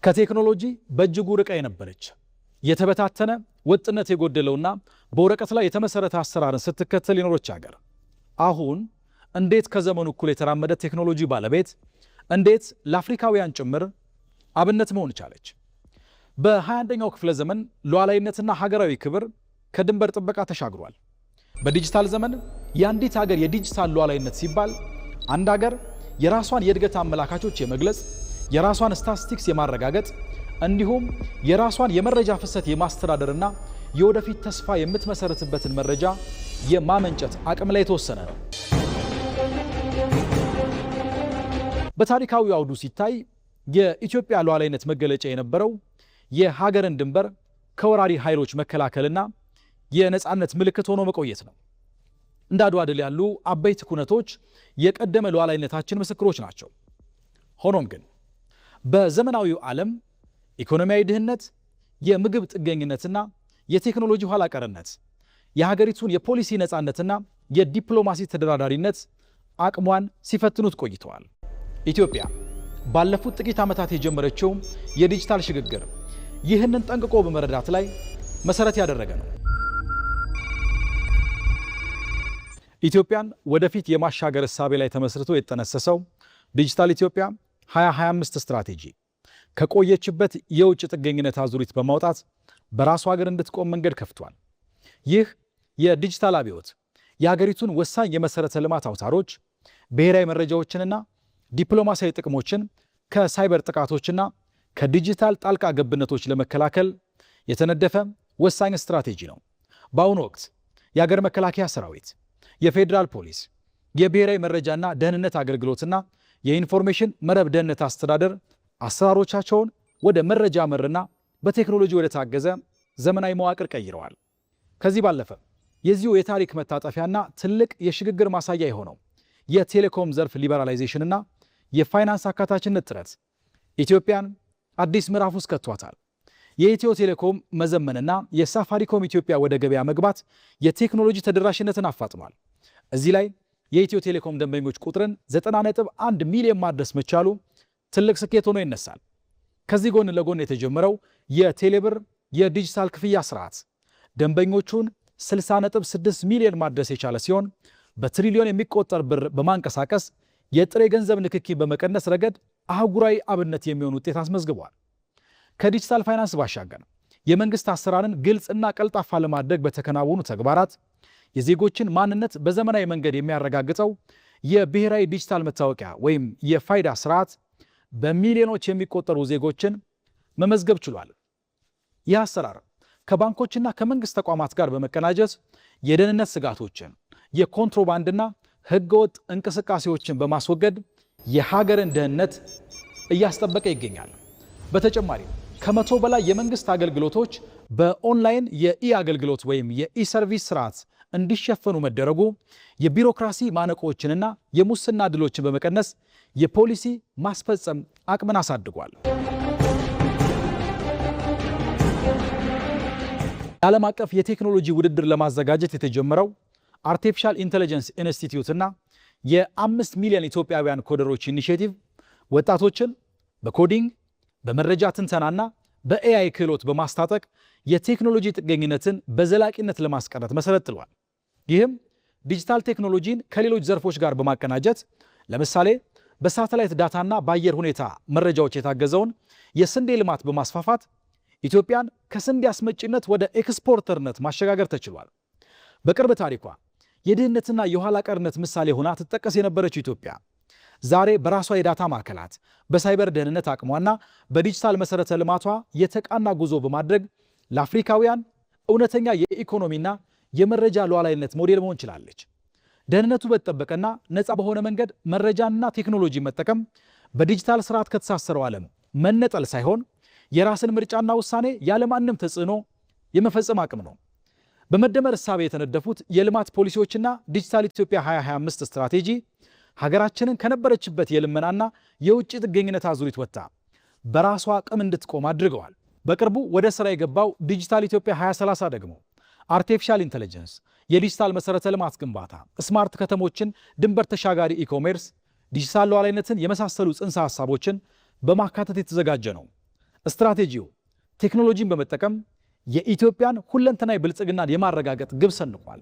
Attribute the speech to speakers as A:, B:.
A: ከቴክኖሎጂ በእጅጉ ርቃ የነበረች የተበታተነ ወጥነት የጎደለውና በወረቀት ላይ የተመሰረተ አሰራርን ስትከተል የኖረች ሀገር አሁን እንዴት ከዘመኑ እኩል የተራመደ ቴክኖሎጂ ባለቤት እንዴት ለአፍሪካውያን ጭምር አብነት መሆን ቻለች? በ21ኛው ክፍለ ዘመን ሉዓላዊነትና ሀገራዊ ክብር ከድንበር ጥበቃ ተሻግሯል። በዲጂታል ዘመን የአንዲት ሀገር የዲጂታል ሉዓላዊነት ሲባል አንድ ሀገር የራሷን የእድገት አመላካቾች የመግለጽ የራሷን ስታቲስቲክስ የማረጋገጥ እንዲሁም የራሷን የመረጃ ፍሰት የማስተዳደርና የወደፊት ተስፋ የምትመሰረትበትን መረጃ የማመንጨት አቅም ላይ የተወሰነ ነው። በታሪካዊ አውዱ ሲታይ የኢትዮጵያ ሉዓላዊነት መገለጫ የነበረው የሀገርን ድንበር ከወራሪ ኃይሎች መከላከልና የነጻነት ምልክት ሆኖ መቆየት ነው። እንደ አድዋ ድል ያሉ አበይት ኩነቶች የቀደመ ሉዓላዊነታችን ምስክሮች ናቸው። ሆኖም ግን በዘመናዊው ዓለም ኢኮኖሚያዊ ድህነት፣ የምግብ ጥገኝነትና የቴክኖሎጂ ኋላ ቀርነት የሀገሪቱን የፖሊሲ ነጻነትና የዲፕሎማሲ ተደራዳሪነት አቅሟን ሲፈትኑት ቆይተዋል። ኢትዮጵያ ባለፉት ጥቂት ዓመታት የጀመረችው የዲጂታል ሽግግር ይህንን ጠንቅቆ በመረዳት ላይ መሰረት ያደረገ ነው። ኢትዮጵያን ወደፊት የማሻገር እሳቤ ላይ ተመስርቶ የተጠነሰሰው ዲጂታል ኢትዮጵያ 2025 ስትራቴጂ ከቆየችበት የውጭ ጥገኝነት አዙሪት በማውጣት በራሱ ሀገር እንድትቆም መንገድ ከፍቷል። ይህ የዲጂታል አብዮት የሀገሪቱን ወሳኝ የመሰረተ ልማት አውታሮች፣ ብሔራዊ መረጃዎችንና ዲፕሎማሲያዊ ጥቅሞችን ከሳይበር ጥቃቶችና ከዲጂታል ጣልቃ ገብነቶች ለመከላከል የተነደፈ ወሳኝ ስትራቴጂ ነው። በአሁኑ ወቅት የሀገር መከላከያ ሰራዊት፣ የፌዴራል ፖሊስ፣ የብሔራዊ መረጃና ደህንነት አገልግሎትና የኢንፎርሜሽን መረብ ደህንነት አስተዳደር አሰራሮቻቸውን ወደ መረጃ መርና በቴክኖሎጂ ወደ ታገዘ ዘመናዊ መዋቅር ቀይረዋል። ከዚህ ባለፈ የዚሁ የታሪክ መታጠፊያና ትልቅ የሽግግር ማሳያ የሆነው የቴሌኮም ዘርፍ ሊበራላይዜሽንና የፋይናንስ አካታችነት ጥረት ኢትዮጵያን አዲስ ምዕራፍ ውስጥ ከቷታል። የኢትዮ ቴሌኮም መዘመንና የሳፋሪኮም ኢትዮጵያ ወደ ገበያ መግባት የቴክኖሎጂ ተደራሽነትን አፋጥኗል። እዚህ ላይ የኢትዮ ቴሌኮም ደንበኞች ቁጥርን 90.1 ሚሊዮን ማድረስ መቻሉ ትልቅ ስኬት ሆኖ ይነሳል። ከዚህ ጎን ለጎን የተጀመረው የቴሌብር የዲጂታል ክፍያ ስርዓት ደንበኞቹን 60.6 ሚሊዮን ማድረስ የቻለ ሲሆን በትሪሊዮን የሚቆጠር ብር በማንቀሳቀስ የጥሬ ገንዘብ ንክኪ በመቀነስ ረገድ አህጉራዊ አብነት የሚሆን ውጤት አስመዝግቧል። ከዲጂታል ፋይናንስ ባሻገር የመንግስት አሰራርን ግልጽና ቀልጣፋ ለማድረግ በተከናወኑ ተግባራት የዜጎችን ማንነት በዘመናዊ መንገድ የሚያረጋግጠው የብሔራዊ ዲጂታል መታወቂያ ወይም የፋይዳ ስርዓት በሚሊዮኖች የሚቆጠሩ ዜጎችን መመዝገብ ችሏል። ይህ አሰራር ከባንኮችና ከመንግስት ተቋማት ጋር በመቀናጀት የደህንነት ስጋቶችን፣ የኮንትሮባንድና ህገወጥ እንቅስቃሴዎችን በማስወገድ የሀገርን ደህንነት እያስጠበቀ ይገኛል። በተጨማሪም ከ100 በላይ የመንግስት አገልግሎቶች በኦንላይን የኢ-አገልግሎት ወይም የኢ-ሰርቪስ ስርዓት እንዲሸፈኑ መደረጉ የቢሮክራሲ ማነቆችንና የሙስና ድሎችን በመቀነስ የፖሊሲ ማስፈጸም አቅምን አሳድጓል። የዓለም አቀፍ የቴክኖሎጂ ውድድር ለማዘጋጀት የተጀመረው አርቲፊሻል ኢንተለጀንስ ኢንስቲትዩት እና የ5 ሚሊዮን ኢትዮጵያውያን ኮደሮች ኢኒሼቲቭ ወጣቶችን በኮዲንግ በመረጃ ትንተናና በኤአይ ክህሎት በማስታጠቅ የቴክኖሎጂ ጥገኝነትን በዘላቂነት ለማስቀረት መሰረት ጥሏል። ይህም ዲጂታል ቴክኖሎጂን ከሌሎች ዘርፎች ጋር በማቀናጀት ለምሳሌ በሳተላይት ዳታና በአየር ሁኔታ መረጃዎች የታገዘውን የስንዴ ልማት በማስፋፋት ኢትዮጵያን ከስንዴ አስመጪነት ወደ ኤክስፖርተርነት ማሸጋገር ተችሏል። በቅርብ ታሪኳ የድህነትና የኋላ ቀርነት ምሳሌ ሆና ትጠቀስ የነበረችው ኢትዮጵያ ዛሬ በራሷ የዳታ ማዕከላት በሳይበር ደህንነት አቅሟና በዲጂታል መሰረተ ልማቷ የተቃና ጉዞ በማድረግ ለአፍሪካውያን እውነተኛ የኢኮኖሚና የመረጃ ሉዓላዊነት ሞዴል መሆን ችላለች። ደህንነቱ በተጠበቀና ነፃ በሆነ መንገድ መረጃና ቴክኖሎጂ መጠቀም በዲጂታል ስርዓት ከተሳሰረው ዓለም መነጠል ሳይሆን የራስን ምርጫና ውሳኔ ያለማንም ተጽዕኖ የመፈጸም አቅም ነው። በመደመር እሳቤ የተነደፉት የልማት ፖሊሲዎችና ዲጂታል ኢትዮጵያ 2025 ስትራቴጂ ሀገራችንን ከነበረችበት የልመናና የውጭ ጥገኝነት አዙሪት ወጥታ በራሷ አቅም እንድትቆም አድርገዋል። በቅርቡ ወደ ስራ የገባው ዲጂታል ኢትዮጵያ 2030 ደግሞ አርቲፊሻል ኢንተለጀንስ፣ የዲጂታል መሰረተ ልማት ግንባታ፣ ስማርት ከተሞችን፣ ድንበር ተሻጋሪ ኢኮሜርስ፣ ዲጂታል ሉዓላዊነትን የመሳሰሉ ጽንሰ ሐሳቦችን በማካተት የተዘጋጀ ነው። ስትራቴጂው ቴክኖሎጂን በመጠቀም የኢትዮጵያን ሁለንተናዊ ብልጽግናን የማረጋገጥ ግብ ሰንቋል።